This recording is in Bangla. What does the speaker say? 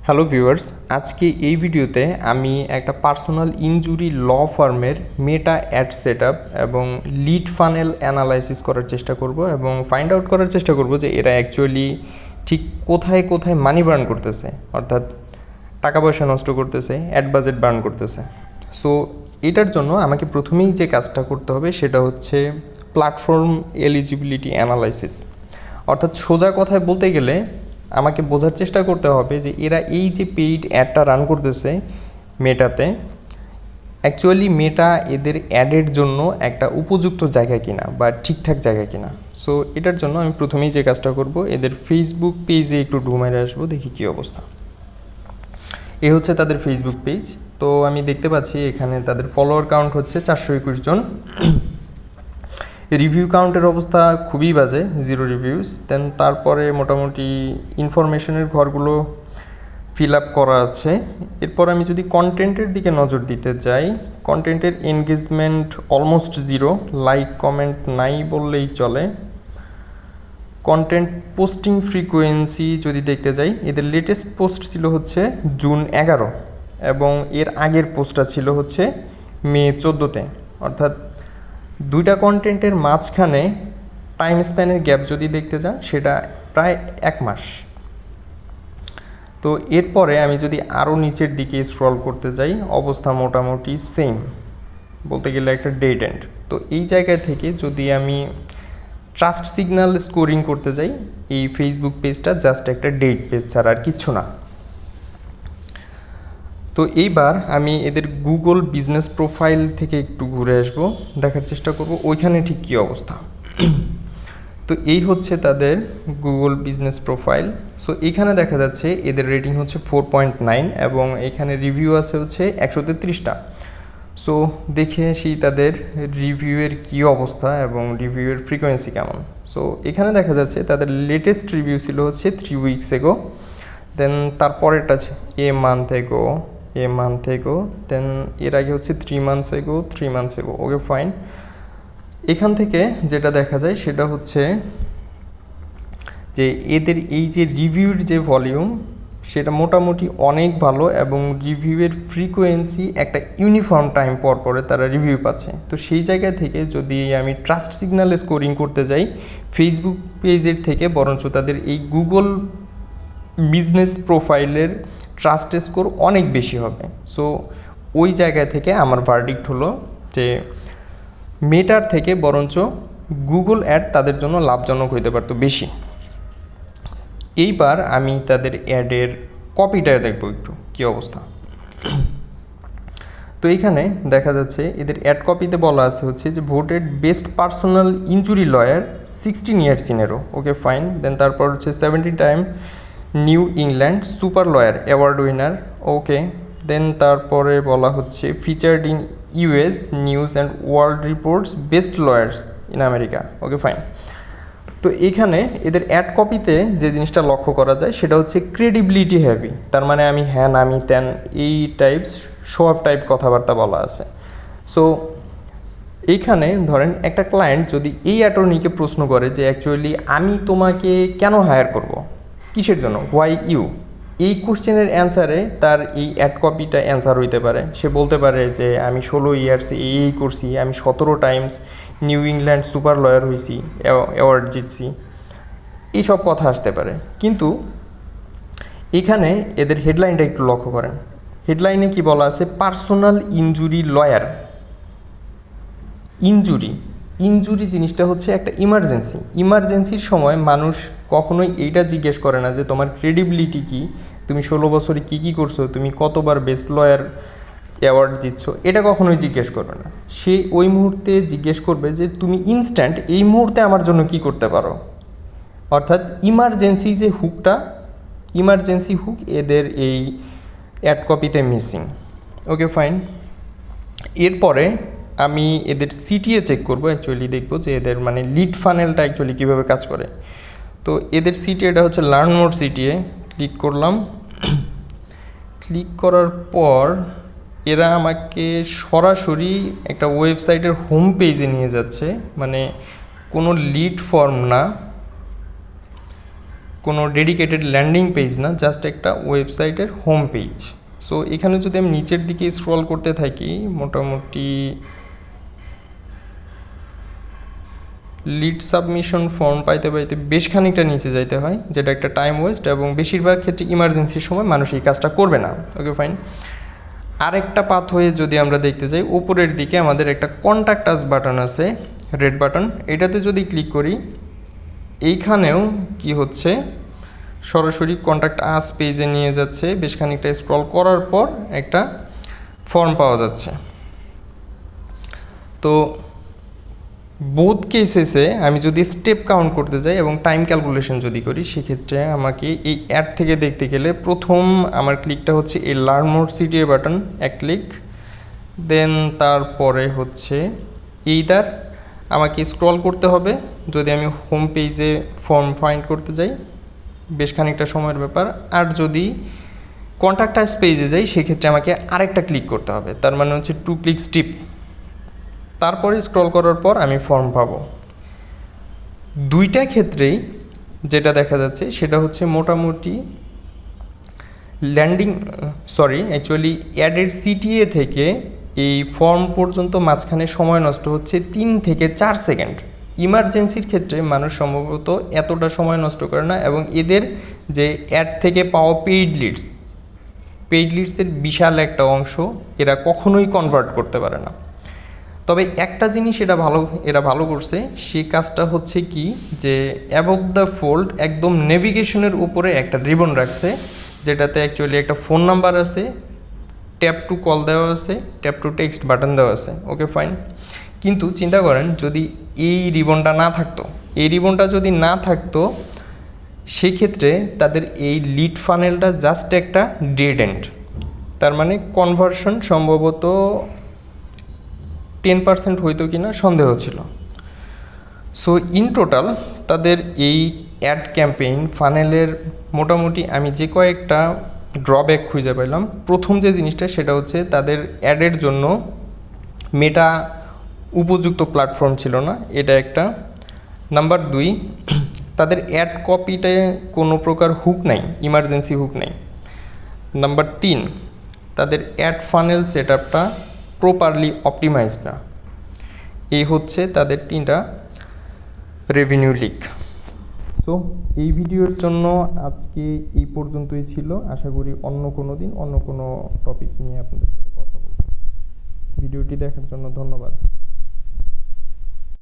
হ্যালো ভিউয়ার্স, আজকে এই ভিডিওতে আমি একটা পার্সোনাল ইনজুরি ল ফার্মের মেটা অ্যাড সেটআপ এবং লিড ফানেল অ্যানালাইসিস করার চেষ্টা করব এবং ফাইন্ড আউট করার চেষ্টা করব যে এরা অ্যাকচুয়ালি ঠিক কোথায় কোথায় মানি বার্ন করতেছে, অর্থাৎ টাকা পয়সা নষ্ট করতেছে, অ্যাড বাজেট বার্ন করতেছে। সো এটার জন্য আমাকে প্রথমেই যে কাজটা করতে হবে সেটা হচ্ছে প্ল্যাটফর্ম এলিজিবিলিটি অ্যানালাইসিস। অর্থাৎ সোজা কথায় বলতে গেলে আমাকে বোঝার চেষ্টা করতে হবে যে এরা এই যে পেইড অ্যাডটা রান করতেছে মেটাতে, অ্যাকচুয়ালি মেটা এদের অ্যাডের জন্য একটা উপযুক্ত জায়গা কিনা বা ঠিকঠাক জায়গা কিনা। সো এটার জন্য আমি প্রথমেই যে কাজটা করব, এদের ফেসবুক পেজে একটু ঢুমাইরে আসবো, দেখি কী অবস্থা। এ হচ্ছে তাদের ফেসবুক পেজ। তো আমি দেখতে পাচ্ছি এখানে তাদের ফলোয়ার কাউন্ট হচ্ছে 421 জন। রিভিউ কাউন্টের অবস্থা খুবই বাজে, 0 রিভিউস। দেন তারপরে মোটামুটি ইনফরমেশনের ঘরগুলো ফিল আপ করা আছে। এরপর আমি যদি কন্টেন্টের দিকে নজর দিতে যাই, কন্টেন্টের এনগেজমেন্ট অলমোস্ট 0, লাইক কমেন্ট নাই বললেই চলে। কন্টেন্ট পোস্টিং ফ্রিকোয়েন্সি যদি দেখতে যাই, এদের লেটেস্ট পোস্ট ছিল হচ্ছে জুন 11 এবং এর আগের পোস্টটা ছিল হচ্ছে মে 14-তে। অর্থাৎ দুইটা কন্টেন্টের মাঝখানে টাইম স্প্যানের গ্যাপ যদি দেখতে যান সেটা প্রায় 1 মাস। তো এরপরে আমি যদি আরও নিচের দিকে স্ক্রল করতে যাই, অবস্থা মোটামুটি সেম, বলতে গেলে একটা ডেড এন্ড। তো এই জায়গা থেকে যদি আমি ট্রাস্ট সিগন্যাল স্কোরিং করতে যাই, এই ফেসবুক পেজটা জাস্ট একটা ডেট পেজ ছাড়া আর কিচ্ছু না। তো এইবার আমি এদের গুগল বিজনেস প্রোফাইল থেকে একটু ঘুরে আসবো, দেখার চেষ্টা করব ওইখানে ঠিক কী অবস্থা। তো এই হচ্ছে তাদের গুগল বিজনেস প্রোফাইল। সো এইখানে দেখা যাচ্ছে এদের রেটিং হচ্ছে 4.9 এবং এখানে রিভিউ আছে হচ্ছে 133টা। সো দেখে আসি তাদের রিভিউয়ের কী অবস্থা এবং রিভিউয়ের ফ্রিকোয়েন্সি কেমন। সো এখানে দেখা যাচ্ছে তাদের লেটেস্ট রিভিউ ছিল হচ্ছে 3 উইকস এগো। দেন তারপরেরটা আছে এ মান্থ এগো, দেন এর আগে হচ্ছে 3 মান্থস এগো। Okay fine. এখান থেকে যেটা দেখা যায় সেটা হচ্ছে যে এদের এই যে রিভিউর যে ভলিউম সেটা মোটামুটি অনেক ভালো এবং রিভিউয়ের ফ্রিকোয়েন্সি একটা ইউনিফর্ম টাইম পর পরে তারা রিভিউ পাচ্ছে। তো সেই জায়গা থেকে যদি আমি ট্রাস্ট সিগন্যালে স্কোরিং করতে যাই ফেসবুক পেজের থেকে, বরঞ্চ তাদের এই গুগল বিজনেস প্রোফাইলের ট্রাস্ট স্কোর অনেক বেশি হবে। সো ওই জায়গা থেকে আমার ভার্ডিক্ট হলো যে মেটার থেকে বরঞ্চ গুগল অ্যাড তাদের জন্য লাভজনক হইতে পারতো বেশি। এইবার আমি তাদের অ্যাডের কপিটা দেখব একটু কী অবস্থা। তো এইখানে দেখা যাচ্ছে এদের অ্যাড কপিতে বলা আছে হচ্ছে যে voted best personal injury lawyer 16 years in a row. Okay fine. Then তারপর হচ্ছে 70 time new England super lawyer award winner. Okay. Then তারপরে বলা হচ্ছে featured in US news and world reports best lawyers in America. Okay fine. তো এইখানে এদের অ্যাড কপিতে যে জিনিসটা লক্ষ্য করা যায় সেটা হচ্ছে ক্রেডিবিলিটি হ্যাভি। তার মানে আমি হ্যান আমি তেন এই টাইপস শো অফ টাইপ কথাবার্তা বলা আছে। সো এইখানে ধরেন একটা ক্লায়েন্ট যদি এই অ্যাটর্নিকে প্রশ্ন করে যে অ্যাকচুয়ালি আমি তোমাকে কেন হায়ার করব, কিসের জন্য, হোয়াই ইউ, এই কোশ্চেনের অ্যান্সারে তার এই অ্যাড কপিটা অ্যান্সার হইতে পারে। সে বলতে পারে যে আমি 16 ইয়ার্সে এই করছি, আমি 17 Times new England super lawyer হয়েছি, অ্যাওয়ার্ড জিতছি, এইসব কথা আসতে পারে। কিন্তু এখানে এদের হেডলাইনটা একটু লক্ষ্য করেন। হেডলাইনে কি বলা আছে, পার্সোনাল ইনজুরি লয়ার। ইনজুরি জিনিসটা হচ্ছে একটা ইমার্জেন্সির সময় মানুষ কখনোই এইটা জিজ্ঞেস করে না যে তোমার ক্রেডিবিলিটি কী, তুমি 16 বছরে কী করছো, তুমি কতবার বেস্ট লয়ার অ্যাওয়ার্ড জিতছো, এটা কখনোই জিজ্ঞেস করবে না। সে ওই মুহূর্তে জিজ্ঞেস করবে যে তুমি ইনস্ট্যান্ট এই মুহূর্তে আমার জন্য কী করতে পারো। অর্থাৎ ইমার্জেন্সি যে ইমার্জেন্সি হুক এদের এই অ্যাড কপিতে মিসিং। Okay fine. এরপরে আমি এদের সিটিএ চেক করব, অ্যাকচুয়ালি দেখব যে এদের মানে লিড ফানেলটা অ্যাকচুয়ালি কীভাবে কাজ করে। তো এদের সিটিএটা হচ্ছে লার্ন মোর সিটিএ। ক্লিক করলাম। ক্লিক করার পর এরা আমাকে সরাসরি একটা ওয়েবসাইটের হোম পেজে নিয়ে যাচ্ছে, মানে কোনো লিড ফর্ম না। কোনো ডেডিকেটেড ল্যান্ডিং পেজ না, জাস্ট একটা ওয়েবসাইটের হোম পেজ। সো এখানে যদি আমি নিচের দিকে স্ক্রল করতে থাকি, মোটামুটি লিড সাবমিশন ফর্ম পাইতে পাইতে বেশ খানিকটা নিচে যাইতে হয়, যেটা একটা টাইম ওয়েস্ট, এবং বেশিরভাগ ক্ষেত্রে ইমার্জেন্সির সময় মানুষ এই কাজটা করবে না। Okay fine. আরেকটা পাথ হয়ে যদি আমরা দেখতে যাই, উপরের দিকে আমাদের একটা কন্ট্যাক্ট আস বাটন আছে, রেড বাটন। এটাতে যদি ক্লিক করি, এইখানেও কি হচ্ছে, সরাসরি কন্ট্যাক্ট আস পেজে নিয়ে যাচ্ছে। বেশ খানিকটা স্ক্রল করার পর একটা ফর্ম পাওয়া যাচ্ছে। তো বোথ কেসেসে আমি যদি স্টেপ কাউন্ট করতে যাই এবং টাইম ক্যালকুলেশন যদি করি, সেক্ষেত্রে আমাকে এই অ্যাড থেকে দেখতে গেলে প্রথম আমার ক্লিকটা হচ্ছে এই লার্ন মোর সিটিএ বাটন, এক ক্লিক। দেন তারপরে হচ্ছে এইদার আমাকে স্ক্রল করতে হবে, যদি আমি হোম পেজে ফর্ম ফাইন্ড করতে যাই বেশ খানিকটা সময়ের ব্যাপার। আর যদি কন্ট্যাক্ট আস পেজে যাই, সেক্ষেত্রে আমাকে আরেকটা ক্লিক করতে হবে, তার মানে হচ্ছে 2 ক্লিক স্টিপ। তারপরে স্ক্রল করার পর আমি ফর্ম পাবো। দুইটা ক্ষেত্রেই যেটা দেখা যাচ্ছে সেটা হচ্ছে মোটামুটি অ্যাকচুয়ালি অ্যাডের সিটিএ থেকে এই ফর্ম পর্যন্ত মাঝখানে সময় নষ্ট হচ্ছে 3 থেকে 4 সেকেন্ড। ইমার্জেন্সির ক্ষেত্রে মানুষ সম্ভবত এতটা সময় নষ্ট করে না, এবং এদের যে অ্যাড থেকে পাওয়া পেইড লিডসের বিশাল একটা অংশ এরা কখনোই কনভার্ট করতে পারে না। তবে একটা জিনিস এরা ভালো করছে, সেই কাজটা হচ্ছে কি, যে অ্যাবভ দ্য ফোল্ড একদম নেভিগেশনের উপরে একটা রিবন রাখছে, যেটাতে অ্যাকচুয়ালি একটা ফোন নাম্বার আছে, ট্যাপ টু কল দেওয়া আছে, ট্যাপ টু টেক্সট বাটন দেওয়া আছে। Okay fine. কিন্তু চিন্তা করেন যদি এই রিবনটা যদি না থাকতো, সেক্ষেত্রে তাদের এই লিড ফানেলটা জাস্ট একটা ডেড এন্ড। তার মানে কনভার্সন সম্ভবত 10% হইতো কি না সন্দেহ ছিল। সো ইন টোটাল তাদের এই অ্যাড ক্যাম্পেইন ফানেলের মোটামুটি আমি যে কয়েকটা ড্রব্যাক খুঁজে পেলাম, প্রথম যে জিনিসটা সেটা হচ্ছে তাদের অ্যাডের জন্য মেটা উপযুক্ত প্ল্যাটফর্ম ছিল না, এটা একটা। নাম্বার 2, তাদের অ্যাড কপিতে কোনো প্রকার হুক নাই, ইমার্জেন্সি হুক নাই। নাম্বার 3, তাদের অ্যাড ফানেল সেট আপটা প্রপারলি অপটিমাইজড না। এই হচ্ছে তাদের 3টা রেভিনিউ লিক। সো এই ভিডিওর জন্য আজকে এই পর্যন্তই ছিল। আশা করি অন্য কোনো দিন অন্য কোনো টপিক নিয়ে আপনাদের সাথে কথা বলব। ভিডিওটি দেখার জন্য ধন্যবাদ।